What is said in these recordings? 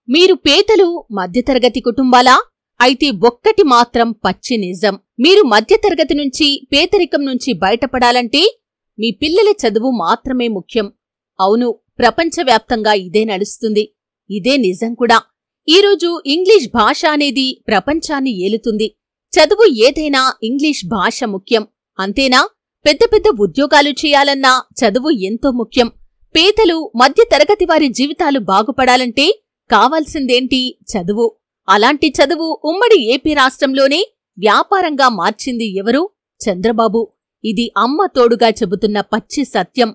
మీరు పేదలు మధ్యతరగతి కుటుంబాలా? అయితే ఒక్కటి మాత్రం పచ్చి నిజం. మీరు మధ్యతరగతి నుంచి పేదరికం నుంచి బయటపడాలంటే మీ పిల్లల చదువు మాత్రమే ముఖ్యం. అవును, ప్రపంచవ్యాప్తంగా ఇదే నడుస్తుంది. ఇదే నిజం కూడా. ఈరోజు ఇంగ్లీష్ భాష అనేది ప్రపంచాన్ని ఏలుతుంది. చదువు ఏదైనా ఇంగ్లీష్ భాష ముఖ్యం. అంతేనా? పెద్ద పెద్ద ఉద్యోగాలు చేయాలన్నా చదువు ఎంతో ముఖ్యం. పేదలు మధ్యతరగతి వారి జీవితాలు బాగుపడాలంటే కావాల్సిందేంటి? చదువు. అలాంటి చదువు ఉమ్మడి ఏపీ రాష్ట్రంలోనే వ్యాపారంగా మార్చింది ఎవరు? చంద్రబాబు. ఇది అమ్మ తోడుగా చెబుతున్న పచ్చి సత్యం.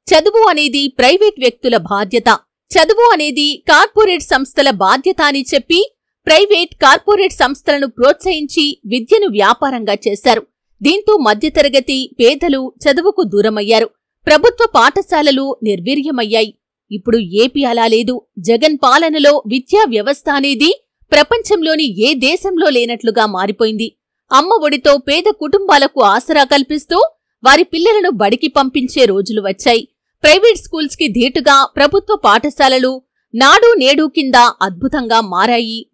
చదువు అనేది ప్రైవేట్ వ్యక్తుల బాధ్యత. చదువు అనేది కార్పొరేట్ సంస్థల బాధ్యత అని చెప్పి ప్రైవేట్, కార్పొరేట్ సంస్థలను ప్రోత్సహించి విద్యను వ్యాపారంగా చేశారు. దీంతో మధ్యతరగతి పేదలు చదువుకు దూరమయ్యారు. ప్రభుత్వ పాఠశాలలు నిర్వీర్యమయ్యాయి. ఇప్పుడు ఏపీ అలా లేదు. జగన్ పాలనలో విద్యా వ్యవస్థ అనేది ప్రపంచంలోని ఏ దేశంలో లేనట్లుగా మారిపోయింది. అమ్మ ఒడితో పేద కుటుంబాలకు ఆసరా కల్పిస్తూ వారి పిల్లలను బడికి పంపించే రోజులు వచ్చాయి. ప్రైవేట్ స్కూల్స్ కి ధీటుగా ప్రభుత్వ పాఠశాలలు నాడు నేడు కింద అద్భుతంగా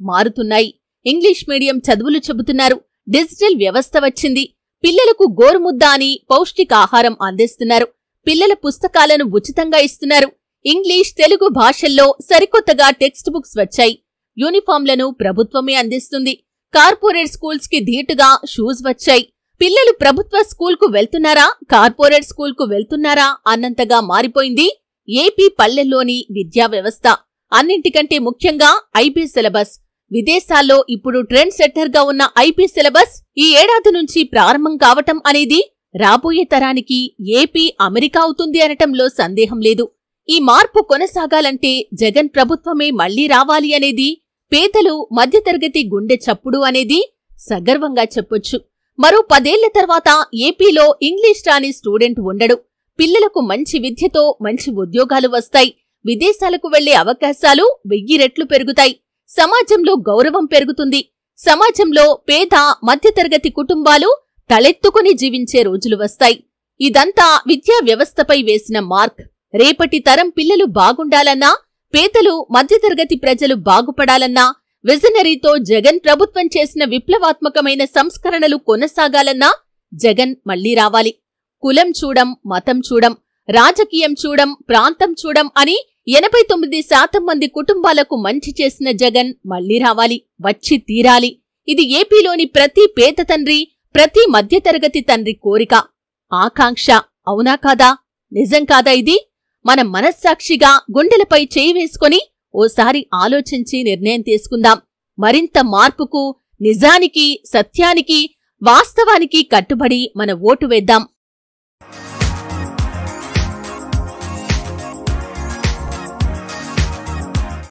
మారుతున్నాయి. ఇంగ్లీష్ మీడియం చదువులు చెబుతున్నారు. డిజిటల్ వ్యవస్థ వచ్చింది. పిల్లలకు గోరుముద్ద అని పౌష్టికాహారం అందిస్తున్నారు. పిల్లల పుస్తకాలను ఉచితంగా ఇస్తున్నారు. ఇంగ్లీష్, తెలుగు భాషల్లో సరికొత్తగా టెక్స్ట్ బుక్స్ వచ్చాయి. యూనిఫాంలను ప్రభుత్వమే అందిస్తుంది. కార్పొరేట్ స్కూల్స్ కి ధీటుగా షూస్ వచ్చాయి. పిల్లలు ప్రభుత్వ స్కూల్కు వెళ్తున్నారా, కార్పొరేట్ స్కూల్కు వెళ్తున్నారా అన్నంతగా మారిపోయింది ఏపీ పల్లెల్లోని విద్యా వ్యవస్థ. అన్నింటికంటే ముఖ్యంగా ఐపీ సిలబస్. విదేశాల్లో ఇప్పుడు ట్రెండ్ సెట్టర్గా ఉన్న ఐపీ సిలబస్ ఈ ఏడాది నుంచి ప్రారంభం కావటం అనేది రాబోయే తరానికి ఏపీ అమెరికా అవుతుంది అనటంలో సందేహం లేదు. ఈ మార్పు కొనసాగాలంటే జగన్ ప్రభుత్వమే మళ్లీ రావాలి అనేది పేదలు, మధ్యతరగతి గుండె చప్పుడు అనేది సగర్వంగా చెప్పొచ్చు. మరో 10 ఏళ్ల తర్వాత ఏపీలో ఇంగ్లీష్ రాని స్టూడెంట్ ఉండడు. పిల్లలకు మంచి విద్యతో మంచి ఉద్యోగాలు వస్తాయి. విదేశాలకు వెళ్లే అవకాశాలు 1000 రెట్లు పెరుగుతాయి. సమాజంలో గౌరవం పెరుగుతుంది. సమాజంలో పేద, మధ్యతరగతి కుటుంబాలు తలెత్తుకుని జీవించే రోజులు వస్తాయి. ఇదంతా విద్యా వ్యవస్థపై వేసిన మార్క్. రేపటి తరం పిల్లలు బాగుండాలన్నా, పేదలు, మధ్యతరగతి ప్రజలు బాగుపడాలన్నా, విజనరీతో జగన్ ప్రభుత్వం చేసిన విప్లవాత్మకమైన సంస్కరణలు కొనసాగాలన్నా జగన్ మళ్లీ రావాలి. కులం చూడం, మతం చూడం, రాజకీయం చూడం, ప్రాంతం చూడం అని 89% మంది కుటుంబాలకు మంచి చేసిన జగన్ మళ్లీ రావాలి. వచ్చి తీరాలి. ఇది ఏపీలోని ప్రతి పేద తండ్రి, ప్రతి మధ్యతరగతి తండ్రి కోరిక, ఆకాంక్ష. అవునా కాదా? నిజం కాదా ఇది? మన మనస్సాక్షిగా గుండెలపై చేయి వేసుకొని ఓసారి ఆలోచించి నిర్ణయం తీసుకుందాం. మరింత మార్పుకు, నిజానికి, సత్యానికి, వాస్తవానికి కట్టుబడి మన ఓటు వేద్దాం.